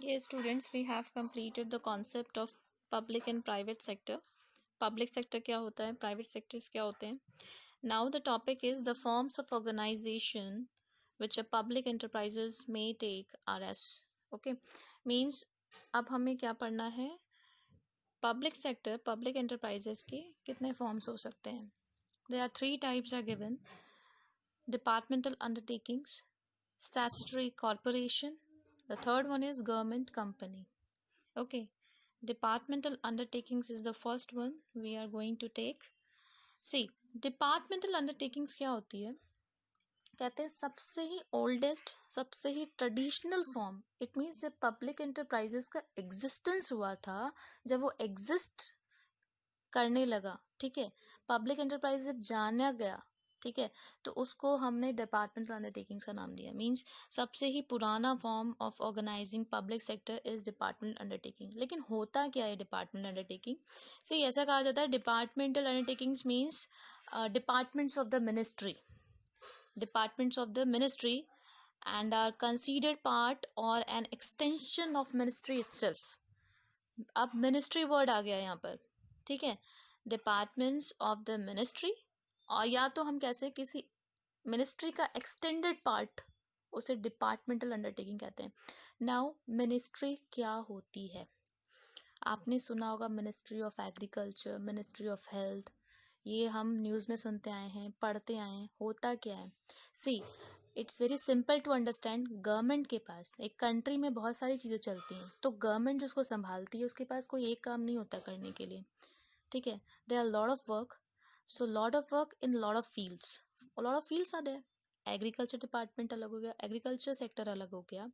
Yes, students, we have completed the concept of public and private sector. Public sector क्या होता है, private sectors क्या होते हैं. Now the topic is the forms of organization which a public enterprises may take are as. Okay, means अब हमें क्या पढ़ना है, पब्लिक सेक्टर पब्लिक एंटरप्राइजेस के कितने फॉर्म्स हो सकते हैं. There are three types are given: departmental undertakings, statutory corporation, the third one is government company. Okay, departmental undertakings is the first one we are going to take. See, departmental undertakings क्या होती है, कहते हैं सबसे ही oldest, सबसे ही traditional form. It means जब public enterprises का existence हुआ था, जब वो एग्जिस्ट करने लगा, ठीक है, पब्लिक एंटरप्राइज जब जाना गया, ठीक है, तो उसको हमने डिपार्टमेंटल अंडरटेकिंग्स का नाम दिया. मींस सबसे ही पुराना form of organising public sector is department undertaking. लेकिन होता क्या है डिपार्टमेंट अंडरटेकिंग से? ऐसा कहा जाता है departmental undertakings means departments of the ministry, departments of the ministry and are considered part or an extension of ministry itself. अब मिनिस्ट्री वर्ड आ गया यहाँ पर, ठीक है, डिपार्टमेंट्स ऑफ द मिनिस्ट्री, और या तो हम कैसे किसी मिनिस्ट्री का एक्सटेंडेड पार्ट, उसे डिपार्टमेंटल अंडरटेकिंग कहते हैं. नाउ मिनिस्ट्री क्या होती है, आपने सुना होगा ministry of agriculture, ministry of health, ये हम न्यूज़ में सुनते आए हैं, पढ़ते आए हैं. होता क्या है, see it's very simple to understand. Government के पास एक कंट्री में बहुत सारी चीज़ें चलती हैं, तो गवर्नमेंट जो उसको संभालती है उसके पास कोई एक काम नहीं होता करने के लिए, ठीक है. There are lot of work, so lot of work in lot of fields, lot of fields are there. Agriculture department अलग हो गया, एग्रीकल्चर सेक्टर अलग हो गया,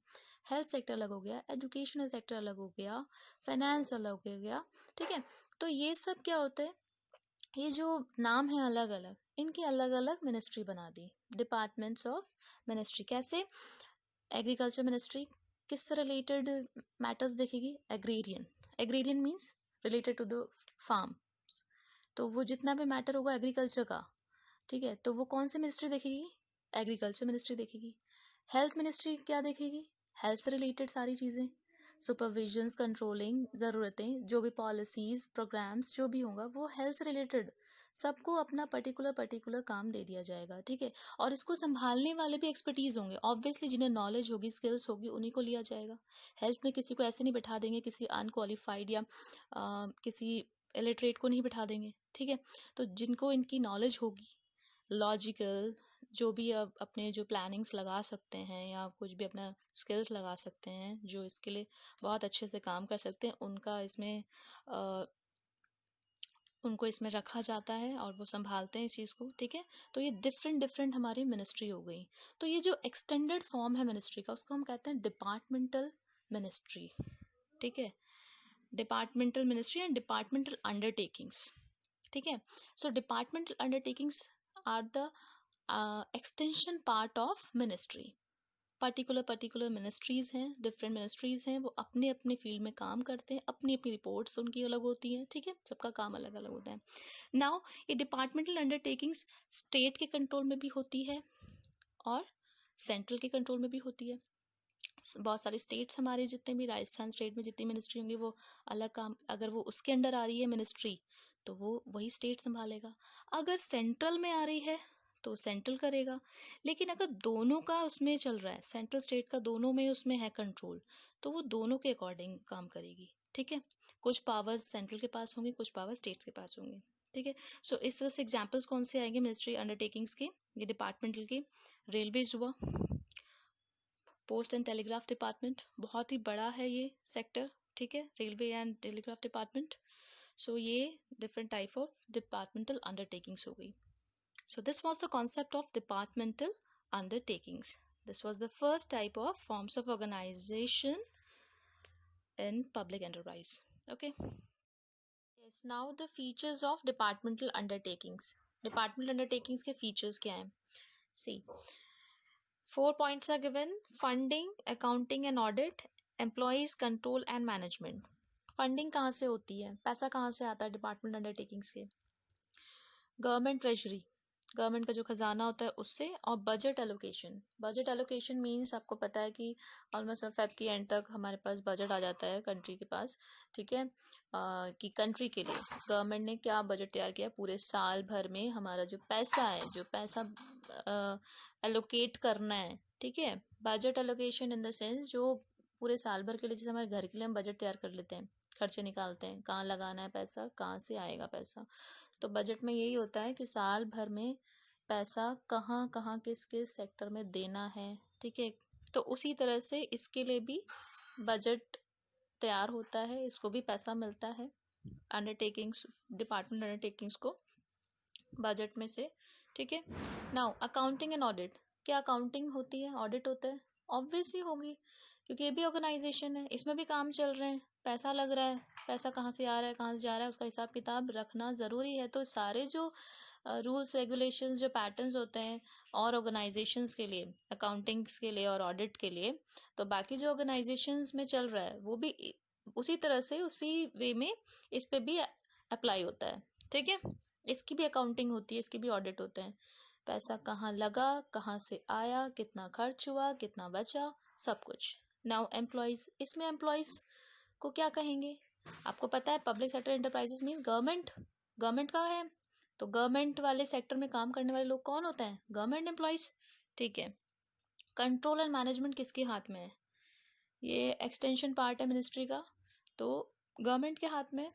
हेल्थ सेक्टर अलग हो गया, एजुकेशनल सेक्टर अलग हो गया, फाइनेंस अलग हो गया, ठीक है. तो ये सब क्या होता है, ये जो नाम है अलग अलग, इनकी अलग अलग मिनिस्ट्री बना दी, डिपार्टमेंट्स ऑफ मिनिस्ट्री. कैसे? एग्रीकल्चर मिनिस्ट्री किससे रिलेटेड मैटर्स देखेगी, agrarian. Agrarian means related to the farm, तो वो जितना भी मैटर होगा एग्रीकल्चर का, ठीक है, तो वो कौन सी मिनिस्ट्री देखेगी, एग्रीकल्चर मिनिस्ट्री देखेगी. हेल्थ मिनिस्ट्री क्या देखेगी, हेल्थ से रिलेटेड सारी चीज़ें, सुपरविजन्स, कंट्रोलिंग, ज़रूरतें, जो भी पॉलिसीज़ प्रोग्राम्स जो भी होगा वो हेल्थ से रिलेटेड, सबको अपना पर्टिकुलर पर्टिकुलर काम दे दिया जाएगा, ठीक है. और इसको संभालने वाले भी एक्सपर्टीज़ होंगे, ऑब्वियसली जिन्हें नॉलेज होगी, स्किल्स होगी, उन्हीं को लिया जाएगा. हेल्थ में किसी को ऐसे नहीं बैठा देंगे, किसी अनक्वालिफाइड या किसी इलिटरेट को नहीं बैठा देंगे, ठीक है. तो जिनको इनकी नॉलेज होगी, लॉजिकल, जो भी अब अपने जो प्लानिंग्स लगा सकते हैं या कुछ भी अपना स्किल्स लगा सकते हैं, जो इसके लिए बहुत अच्छे से काम कर सकते हैं, उनको इसमें रखा जाता है और वो संभालते हैं इस चीज़ को, ठीक है. तो ये डिफरेंट डिफरेंट हमारी मिनिस्ट्री हो गई. तो ये जो एक्सटेंडेड फॉर्म है मिनिस्ट्री का, उसको हम कहते हैं डिपार्टमेंटल मिनिस्ट्री, ठीक है. Departmental ministry and departmental undertakings, ठीक है. So departmental undertakings are the extension part of ministry. Particular ministries हैं, डिफरेंट मिनिस्ट्रीज हैं, वो अपने अपने फील्ड में काम करते हैं, अपनी अपनी रिपोर्ट्स उनकी अलग होती हैं, ठीक है, सबका काम अलग अलग होता है. नाउ ये डिपार्टमेंटल अंडरटेकिंग्स स्टेट के कंट्रोल में भी होती है और सेंट्रल के कंट्रोल में भी होती है. बहुत सारे स्टेट्स हमारे, जितने भी राजस्थान स्टेट में जितनी मिनिस्ट्री होंगी वो अलग काम, अगर वो उसके अंडर आ रही है मिनिस्ट्री तो वो वही स्टेट संभालेगा. अगर सेंट्रल में आ रही है तो सेंट्रल करेगा. लेकिन अगर दोनों का उसमें चल रहा है, सेंट्रल स्टेट का दोनों में उसमें है कंट्रोल, तो वो दोनों के अकॉर्डिंग काम करेगी, ठीक है. कुछ पावर्स सेंट्रल के पास होंगी, कुछ पावर्स स्टेट्स के पास होंगी, ठीक है. सो इस तरह से एग्जाम्पल्स कौन से आएंगे मिनिस्ट्री अंडरटेकिंग्स के, ये डिपार्टमेंटल के. रेलवेज हुआ, पोस्ट एंड टेलीग्राफ डिपार्टमेंट, बहुत ही बड़ा है ये सेक्टर, ठीक है, railway and telegraph department. So ये different type of departmental undertakings हो गई. So this was the concept of departmental undertakings. This was the first type of forms of organisation in public enterprise. Okay, yes. Now the features of departmental undertakings. Departmental undertakings के features क्या हैं? See, 4 points are given: funding, accounting and audit, employees control and management. Funding कहाँ से होती है, पैसा कहाँ से आता है डिपार्टमेंट अंडरटेकिंग्स के? गवर्नमेंट ट्रेजरी, गवर्नमेंट का जो खजाना होता है उससे। और बजट एलोकेशन मीन्स आपको पता है कि ऑलमोस्ट फेब की एंड तक हमारे पास बजट आ जाता है कंट्री के पास, ठीक है। कि कंट्री के लिए गवर्नमेंट ने क्या बजट तैयार किया पूरे साल भर में, हमारा जो पैसा है, जो पैसा एलोकेट करना है, ठीक है। Budget allocation in the sense जो पूरे साल भर के लिए, जैसे हमारे घर के लिए हम बजट तैयार कर लेते हैं, खर्चे निकालते हैं, कहाँ लगाना है पैसा, कहाँ से आएगा पैसा। तो बजट में यही होता है कि साल भर में पैसा कहाँ कहाँ किस किस सेक्टर में देना है, ठीक है। तो उसी तरह से इसके लिए भी बजट तैयार होता है, इसको भी पैसा मिलता है अंडरटेकिंग्स, डिपार्टमेंट अंडरटेकिंग्स को बजट में से, ठीक है। नाउ अकाउंटिंग एंड ऑडिट, क्या अकाउंटिंग होती है, ऑडिट होता है? ऑब्वियसली होगी, क्योंकि ये भी ऑर्गेनाइजेशन है, इसमें भी काम चल रहे हैं, पैसा लग रहा है, पैसा कहाँ से आ रहा है, कहाँ से जा रहा है, उसका हिसाब किताब रखना ज़रूरी है। तो सारे जो रूल्स रेगुलेशंस, जो पैटर्न्स होते हैं और ऑर्गेनाइजेशंस के लिए, अकाउंटिंग्स के लिए और ऑडिट के लिए, तो बाकी जो ऑर्गेनाइजेशंस में चल रहा है वो भी उसी तरह से, उसी वे में इस पे भी अप्लाई होता है, ठीक है। इसकी भी अकाउंटिंग होती है, इसकी भी ऑडिट होते हैं। पैसा कहाँ लगा, कहाँ से आया, कितना खर्च हुआ, कितना बचा, सब कुछ। नाउ एम्प्लॉयज, इसमें एम्प्लॉयज को क्या कहेंगे? आपको पता है public sector enterprises mean government. Government का है, तो गवर्नमेंट वाले सेक्टर में काम करने वाले लोग कौन होते हैं? गवर्नमेंट एम्प्लॉयज, ठीक है। कंट्रोल एंड मैनेजमेंट किसके हाथ में है? ये एक्सटेंशन पार्ट है मिनिस्ट्री का, तो गवर्नमेंट के हाथ में।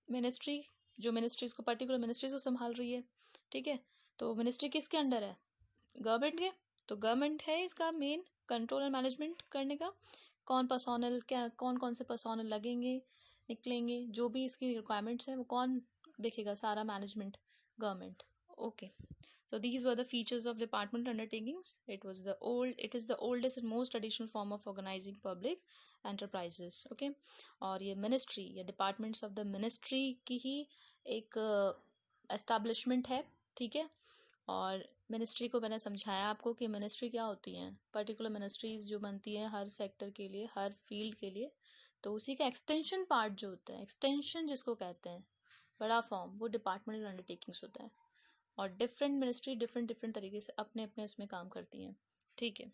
मिनिस्ट्री, जो मिनिस्ट्रीज को, पर्टिकुलर मिनिस्ट्रीज को संभाल रही है, ठीक है। तो मिनिस्ट्री किसके अंडर है? गवर्नमेंट के। तो गवर्नमेंट है इसका मेन कंट्रोल एंड मैनेजमेंट करने का। कौन पर्सोनल, क्या कौन कौन से पर्सोनल लगेंगे, निकलेंगे, जो भी इसकी रिक्वायरमेंट्स हैं वो कौन देखेगा? सारा management, government. Okay, so these were the features of department undertakings. It is the oldest and most traditional form of organizing public enterprises. Okay, और ये मिनिस्ट्री या डिपार्टमेंट्स ऑफ द मिनिस्ट्री की ही एक एस्टैब्लिशमेंट है, ठीक है। और मिनिस्ट्री को मैंने समझाया आपको कि मिनिस्ट्री क्या होती हैं, पर्टिकुलर मिनिस्ट्रीज जो बनती हैं हर सेक्टर के लिए, हर फील्ड के लिए। तो उसी का एक्सटेंशन पार्ट जो होता है, एक्सटेंशन जिसको कहते हैं, बड़ा फॉर्म, वो डिपार्टमेंटल अंडरटेकिंग्स होता है। और डिफरेंट मिनिस्ट्री डिफरेंट डिफरेंट तरीके से अपने अपने उसमें काम करती हैं, ठीक है।